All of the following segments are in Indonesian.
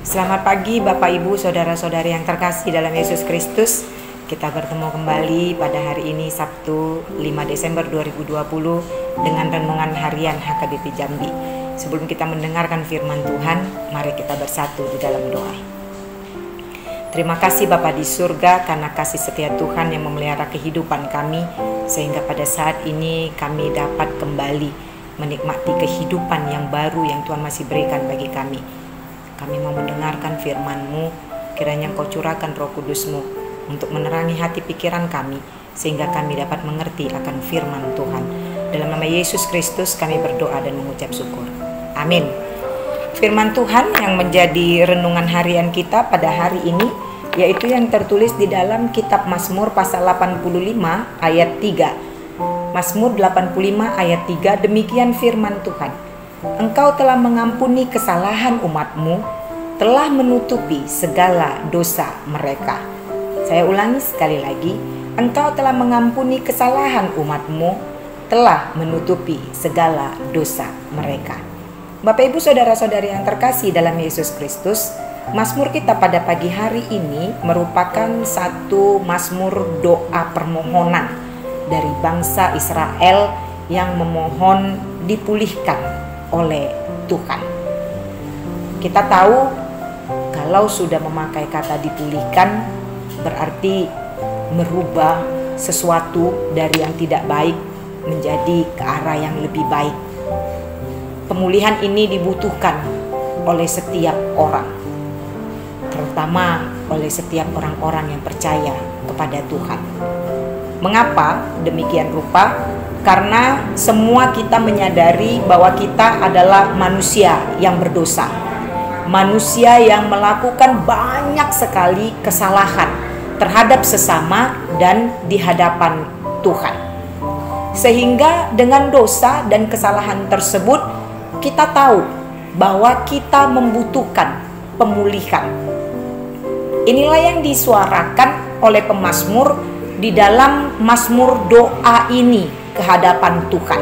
Selamat pagi Bapak Ibu, Saudara-saudari yang terkasih dalam Yesus Kristus. Kita bertemu kembali pada hari ini Sabtu 5 Desember 2020 dengan renungan harian HKBP Jambi. Sebelum kita mendengarkan firman Tuhan, mari kita bersatu di dalam doa. Terima kasih Bapa di surga karena kasih setia Tuhan yang memelihara kehidupan kami, sehingga pada saat ini kami dapat kembali menikmati kehidupan yang baru yang Tuhan masih berikan bagi kami. Kami mau mendengarkan firman-Mu, kiranya Engkau curahkan Roh Kudus-Mu untuk menerangi hati pikiran kami, sehingga kami dapat mengerti akan firman Tuhan. Dalam nama Yesus Kristus kami berdoa dan mengucap syukur. Amin. Firman Tuhan yang menjadi renungan harian kita pada hari ini, yaitu yang tertulis di dalam kitab Mazmur pasal 85 ayat 3. Mazmur 85 ayat 3, demikian firman Tuhan. Engkau telah mengampuni kesalahan umat-Mu, telah menutupi segala dosa mereka. Saya ulangi sekali lagi. Engkau telah mengampuni kesalahan umat-Mu, telah menutupi segala dosa mereka. Bapak Ibu Saudara-saudari yang terkasih dalam Yesus Kristus, Mazmur kita pada pagi hari ini merupakan satu mazmur doa permohonan dari bangsa Israel yang memohon dipulihkan oleh Tuhan. Kita tahu kalau sudah memakai kata dipulihkan berarti merubah sesuatu dari yang tidak baik menjadi ke arah yang lebih baik. Pemulihan ini dibutuhkan oleh setiap orang, terutama oleh setiap orang-orang yang percaya kepada Tuhan. Mengapa demikian rupa? Karena semua kita menyadari bahwa kita adalah manusia yang berdosa. Manusia yang melakukan banyak sekali kesalahan terhadap sesama dan di hadapan Tuhan. Sehingga dengan dosa dan kesalahan tersebut kita tahu bahwa kita membutuhkan pemulihan. Inilah yang disuarakan oleh pemazmur di dalam mazmur doa ini ke hadapan Tuhan.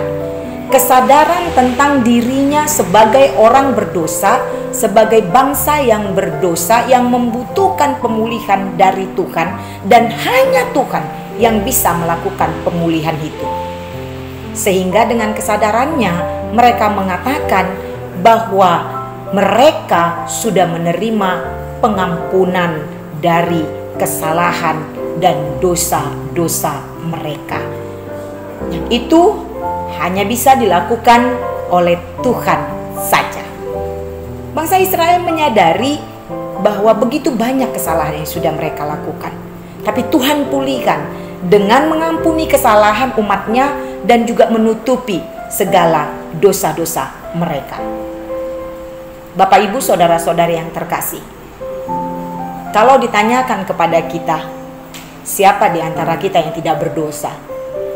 Kesadaran tentang dirinya sebagai orang berdosa, sebagai bangsa yang berdosa yang membutuhkan pemulihan dari Tuhan, dan hanya Tuhan yang bisa melakukan pemulihan itu. Sehingga dengan kesadarannya mereka mengatakan bahwa mereka sudah menerima pengampunan dari kesalahan dan dosa-dosa mereka. Yang itu hanya bisa dilakukan oleh Tuhan saja. Bangsa Israel menyadari bahwa begitu banyak kesalahan yang sudah mereka lakukan, tapi Tuhan pulihkan dengan mengampuni kesalahan umatnya dan juga menutupi segala dosa-dosa mereka. Bapak Ibu Saudara-saudari yang terkasih, kalau ditanyakan kepada kita, siapa di antara kita yang tidak berdosa?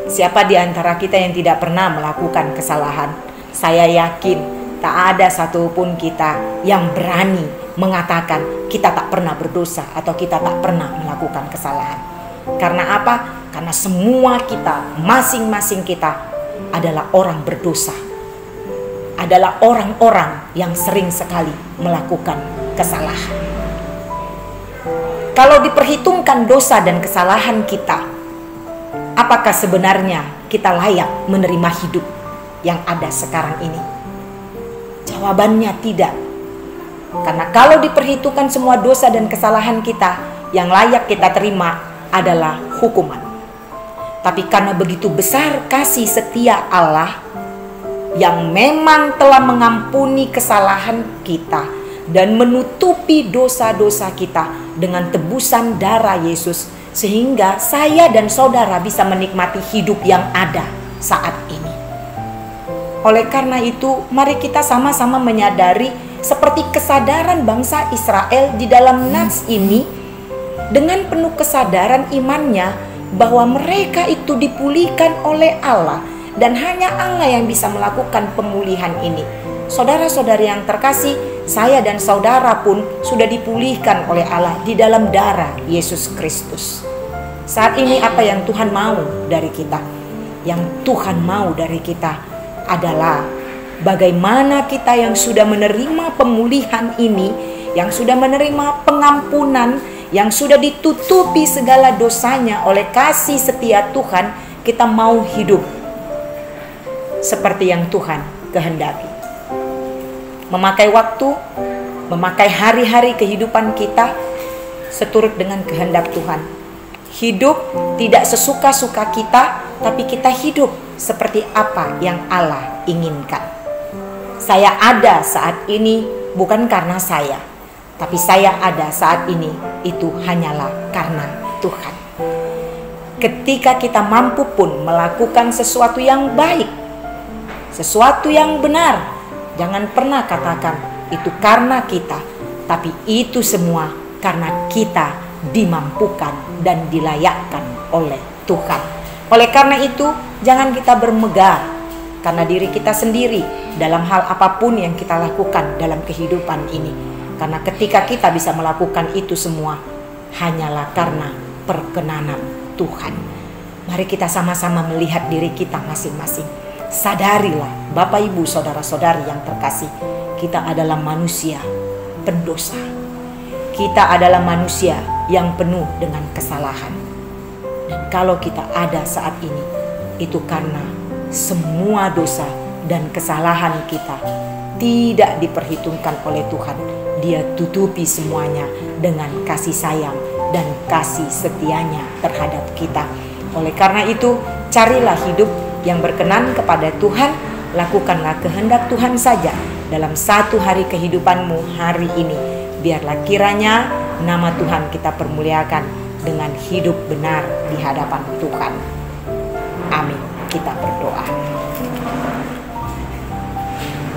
Siapa di antara kita yang tidak pernah melakukan kesalahan? Saya yakin tak ada satupun kita yang berani mengatakan kita tak pernah berdosa atau kita tak pernah melakukan kesalahan. Karena apa? Karena semua kita, masing-masing kita adalah orang berdosa. Adalah orang-orang yang sering sekali melakukan kesalahan. Kalau diperhitungkan dosa dan kesalahan kita, apakah sebenarnya kita layak menerima hidup yang ada sekarang ini? Jawabannya tidak. Karena kalau diperhitungkan semua dosa dan kesalahan kita, yang layak kita terima adalah hukuman. Tapi karena begitu besar kasih setia Allah yang memang telah mengampuni kesalahan kita dan menutupi dosa-dosa kita dengan tebusan darah Yesus, sehingga saya dan saudara bisa menikmati hidup yang ada saat ini. Oleh karena itu, mari kita sama-sama menyadari seperti kesadaran bangsa Israel di dalam nats ini, dengan penuh kesadaran imannya bahwa mereka itu dipulihkan oleh Allah dan hanya Allah yang bisa melakukan pemulihan ini. Saudara-saudari yang terkasih, saya dan saudara pun sudah dipulihkan oleh Allah di dalam darah Yesus Kristus. Saat ini apa yang Tuhan mau dari kita? Yang Tuhan mau dari kita adalah bagaimana kita yang sudah menerima pemulihan ini, yang sudah menerima pengampunan, yang sudah ditutupi segala dosanya oleh kasih setia Tuhan, kita mau hidup seperti yang Tuhan kehendaki. Memakai waktu, memakai hari-hari kehidupan kita seturut dengan kehendak Tuhan. Hidup tidak sesuka-suka kita, tapi kita hidup seperti apa yang Allah inginkan. Saya ada saat ini bukan karena saya, tapi saya ada saat ini itu hanyalah karena Tuhan. Ketika kita mampu pun melakukan sesuatu yang baik, sesuatu yang benar, jangan pernah katakan itu karena kita, tapi itu semua karena kita dimampukan dan dilayakkan oleh Tuhan. Oleh karena itu, jangan kita bermegah karena diri kita sendiri dalam hal apapun yang kita lakukan dalam kehidupan ini. Karena ketika kita bisa melakukan itu semua, hanyalah karena perkenanan Tuhan. Mari kita sama-sama melihat diri kita masing-masing. Sadarilah Bapak Ibu saudara-saudari yang terkasih, kita adalah manusia pendosa. Kita adalah manusia yang penuh dengan kesalahan. Dan kalau kita ada saat ini, itu karena semua dosa dan kesalahan kita tidak diperhitungkan oleh Tuhan. Dia tutupi semuanya dengan kasih sayang dan kasih setianya terhadap kita. Oleh karena itu, carilah hidup yang berkenan kepada Tuhan, lakukanlah kehendak Tuhan saja dalam satu hari kehidupanmu hari ini. Biarlah kiranya nama Tuhan kita permuliakan dengan hidup benar di hadapan Tuhan. Amin. Kita berdoa.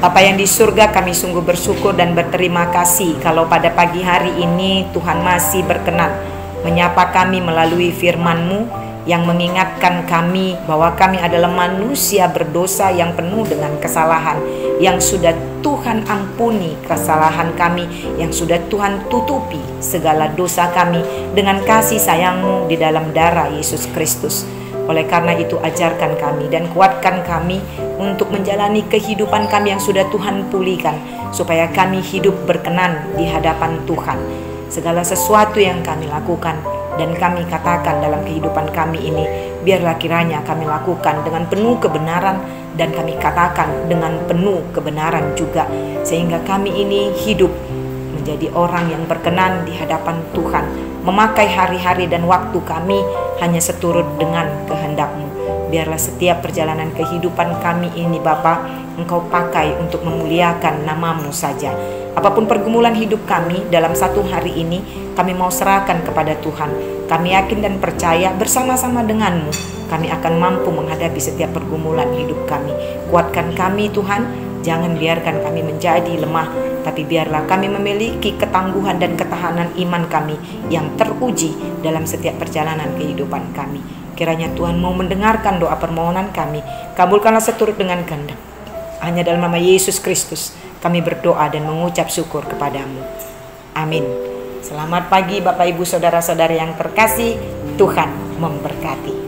Bapa yang di surga, kami sungguh bersyukur dan berterima kasih kalau pada pagi hari ini Tuhan masih berkenan menyapa kami melalui firman-Mu yang mengingatkan kami bahwa kami adalah manusia berdosa yang penuh dengan kesalahan, yang sudah Tuhan ampuni kesalahan kami, yang sudah Tuhan tutupi segala dosa kami dengan kasih sayang-Mu di dalam darah Yesus Kristus. Oleh karena itu, ajarkan kami dan kuatkan kami untuk menjalani kehidupan kami yang sudah Tuhan pulihkan, supaya kami hidup berkenan di hadapan Tuhan. Segala sesuatu yang kami lakukan dan kami katakan dalam kehidupan kami ini, biarlah kiranya kami lakukan dengan penuh kebenaran dan kami katakan dengan penuh kebenaran juga, sehingga kami ini hidup menjadi orang yang berkenan di hadapan Tuhan, memakai hari-hari dan waktu kami hanya seturut dengan kehendak-Mu. Biarlah setiap perjalanan kehidupan kami ini Bapa, Engkau pakai untuk memuliakan nama-Mu saja. Apapun pergumulan hidup kami dalam satu hari ini, kami mau serahkan kepada Tuhan. Kami yakin dan percaya bersama-sama dengan-Mu, kami akan mampu menghadapi setiap pergumulan hidup kami. Kuatkan kami Tuhan, jangan biarkan kami menjadi lemah, tapi biarlah kami memiliki ketangguhan dan ketahanan iman kami yang teruji dalam setiap perjalanan kehidupan kami. Kiranya Tuhan mau mendengarkan doa permohonan kami, kabulkanlah seturut dengan kehendak. Hanya dalam nama Yesus Kristus kami berdoa dan mengucap syukur kepadamu. Amin. Selamat pagi Bapak Ibu saudara-saudari yang terkasih, Tuhan memberkati.